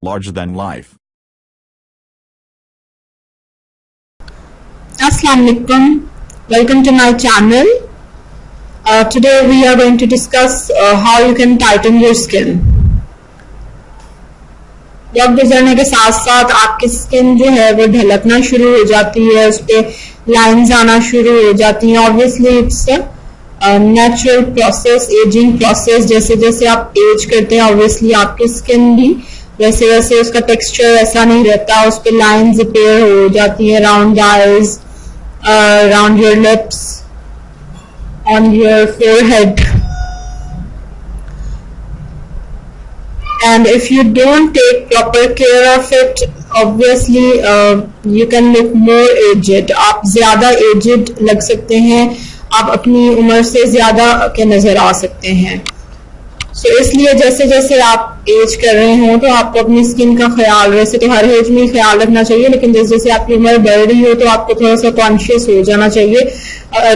larger than life. Assalamu alaikum. Welcome to my channel. Today we are going to discuss how you can tighten your skin. वक्त गुजरने के साथ साथ आपकी skin जो है वो ढलकना शुरू हो जाती है, उस पे लाइंस आना शुरू हो जाती हैं. Obviously it's natural process, ageing process. जैसे जैसे आप एज करते हैं ऑब्वियसली आपकी स्किन भी वैसे वैसे उसका टेक्सचर ऐसा नहीं रहता, उस पे लाइंस अपीयर हो जाती है around eyes, around your lips, on your forehead. And if you don't take proper care of it, obviously you can look more aged. आप ज्यादा aged लग सकते हैं, आप अपनी उम्र से ज्यादा के नजर आ सकते हैं. So, इसलिए जैसे जैसे आप एज कर रहे हो तो आपको अपनी स्किन का ख्याल, वैसे तो हर एज में ख्याल रखना चाहिए, लेकिन जैसे जैसे आपकी उम्र बढ़ रही हो तो आपको थोड़ा सा कॉन्शियस हो जाना चाहिए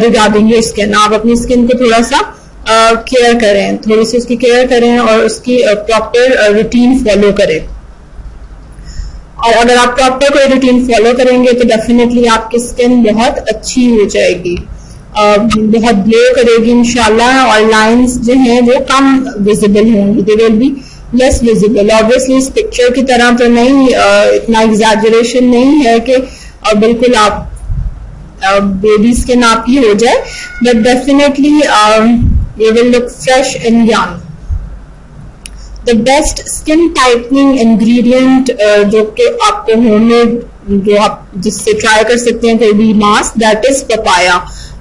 रिगार्डिंग योर स्किन. आप अपनी स्किन को थोड़ा सा केयर करें, थोड़ी सी उसकी केयर करें और उसकी प्रॉपर रूटीन फॉलो करें. और अगर आप प्रॉपर कोई रूटीन फॉलो करेंगे तो डेफिनेटली आपकी स्किन बहुत अच्छी हो जाएगी, बहुत ग्लो करेगी इंशाल्लाह, और लाइंस जो हैं वो कम विजिबल होंगी, they will be less visible. Obviously इस पिक्चर की तरह तो नहीं, इतना एग्जैजरेशन नहीं है कि बिल्कुल आप बेबी स्किन आपकी हो जाए, but definitely you will look fresh and young. The best skin tightening ingredient जो कि आपको होममेड, जो आप जिससे ट्राई कर सकते हैं कोई भी मास्क, दैट इज पपाया.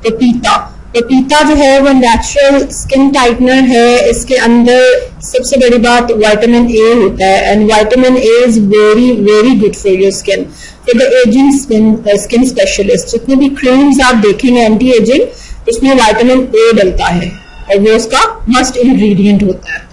पपीता जो है वो नेचुरल स्किन टाइटनर है. इसके अंदर सबसे बड़ी बात विटामिन ए होता है, and vitamin A is very very good for your skin. For the ageing skin specialist जितने भी क्रीम्स आप देखेंगे एंटी एजिंग, उसमें विटामिन ए डलता है और वो उसका मस्ट इंग्रेडिएंट होता है.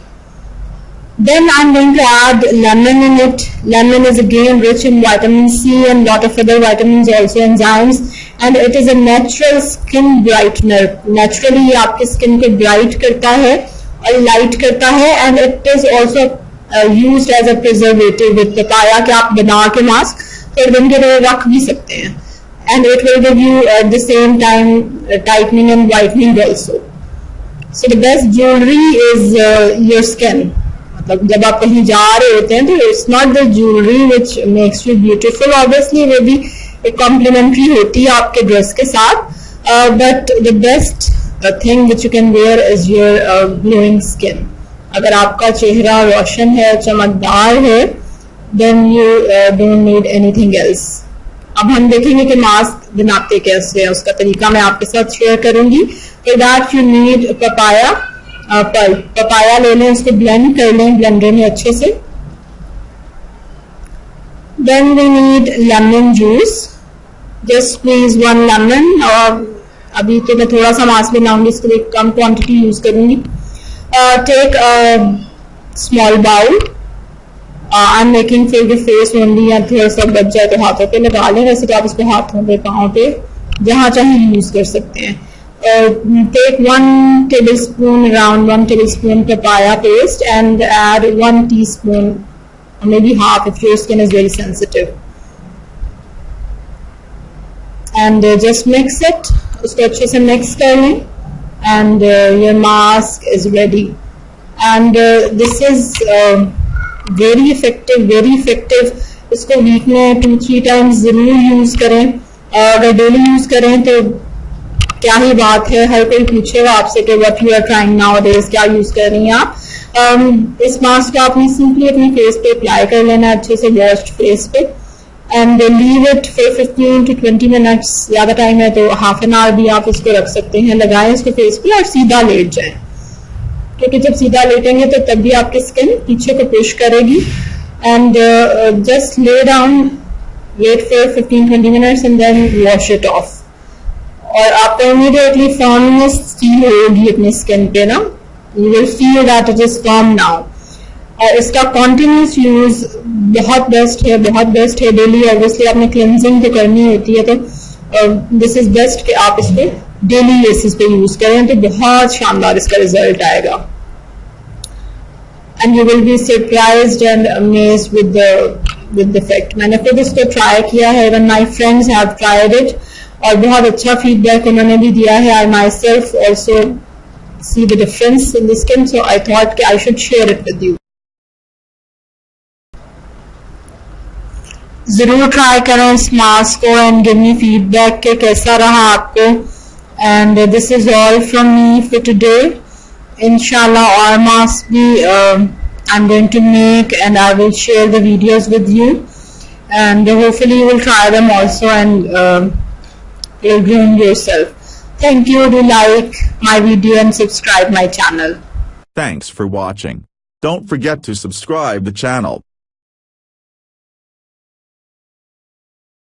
Then I'm going to add lemon in it. Lemon is again rich in vitamin C and lot of other vitamins, also enzymes, and it is a natural skin brightener. Naturally ये आपकी skin को bright करता है और light करता है, and it is also used as a preservative with papaya कि आप बना के मास्क थोड़े दिन के लिए रख भी सकते हैं, and it will give you at the same time tightening and whitening also. So the best jewelry is your skin. मतलब जब आप कहीं जा रहे होते हैं तो it's not the jewellery which makes you beautiful, obviously वो भी एक कॉम्प्लीमेंट्री होती है आपके ड्रेस के साथ, but the best thing which you can wear is your glowing skin. अगर आपका चेहरा रोशन है, चमकदार है, then you don't need anything else. अब हम देखेंगे कि मास्क बनाते कैसे हैं, उसका तरीका मैं आपके साथ शेयर करूंगी. For that you need papaya. Papaya ले लें, उसको ब्लेंड कर लें ब्लेंडर में अच्छे से. Then we need lemon juice. Just squeeze 1 lemon. और अभी तो मैं थोड़ा सा मास्क बनाऊंगी, इसके लिए कम क्वांटिटी यूज करूंगी. Take small bowl. I am making for your face only, या थोड़ा सा बच जाए तो हाथों पे लगा लें, वैसे तो आप इसको हाथों पे, पाँव पे, जहां चाहे यूज कर सकते हैं. Take 1 tablespoon, around 1 tablespoon papaya paste, and add 1 teaspoon, or maybe half if your skin is very sensitive, and just mix it. उसको अच्छे से mix कर लें, and your mask is ready. And this is very effective, very effective. इसको week में 2-3 times जरूर use करें. अगर डेली यूज करें तो क्या ही बात है, हर कोई पूछेगा आपसे कि what you are trying nowadays, क्या यूज कर रही हैं आप. इस मास्क को आपने सिंपली अपनी फेस पे अप्लाई कर लेना अच्छे से, वॉश्ड फेस पे, and leave it for 15 to 20 minutes. ज्यादा टाइम है तो हाफ एन आवर भी आप इसको रख सकते हैं. लगाएं इसको फेस पे और सीधा लेट जाएं, क्योंकि जब सीधा लेटेंगे तो तब भी आपकी स्किन पीछे को पुश करेगी. And just lay down, wait for 15-20 minutes and then wash it off. और आपको इमीडिएटली फर्मनेस फील होगी अपनी स्किन पे ना, you will feel that it is firm now. और इसका कॉन्टिन्यूस यूज बहुत बेस्ट है, बहुत बेस्ट है. डेली ऑब्वियसली आपने क्लिनजिंग तो करनी होती है, तो दिस इज बेस्ट कि आप इसको डेली बेसिस पे यूज करें तो बहुत शानदार इसका रिजल्ट आएगा. and you will be surprised and amazed with the effect. मैंने खुद इसको try किया है, even my friends have tried it और बहुत अच्छा feedback उन्होंने भी दिया है. I myself also see the difference in the skin, so I thought I should share it with you. जरूर ट्राई करें इस मास्क को एंड गिव मी फीडबैक के कैसा रहा आपको. And this is all from me for today. इंशाल्लाह और मास्क भी I am going to make and I will share the videos with you and hopefully you will try them also and you'll groom yourself. Thank you. Do like my video and subscribe my channel. Thanks for watching. Don't forget to subscribe the channel.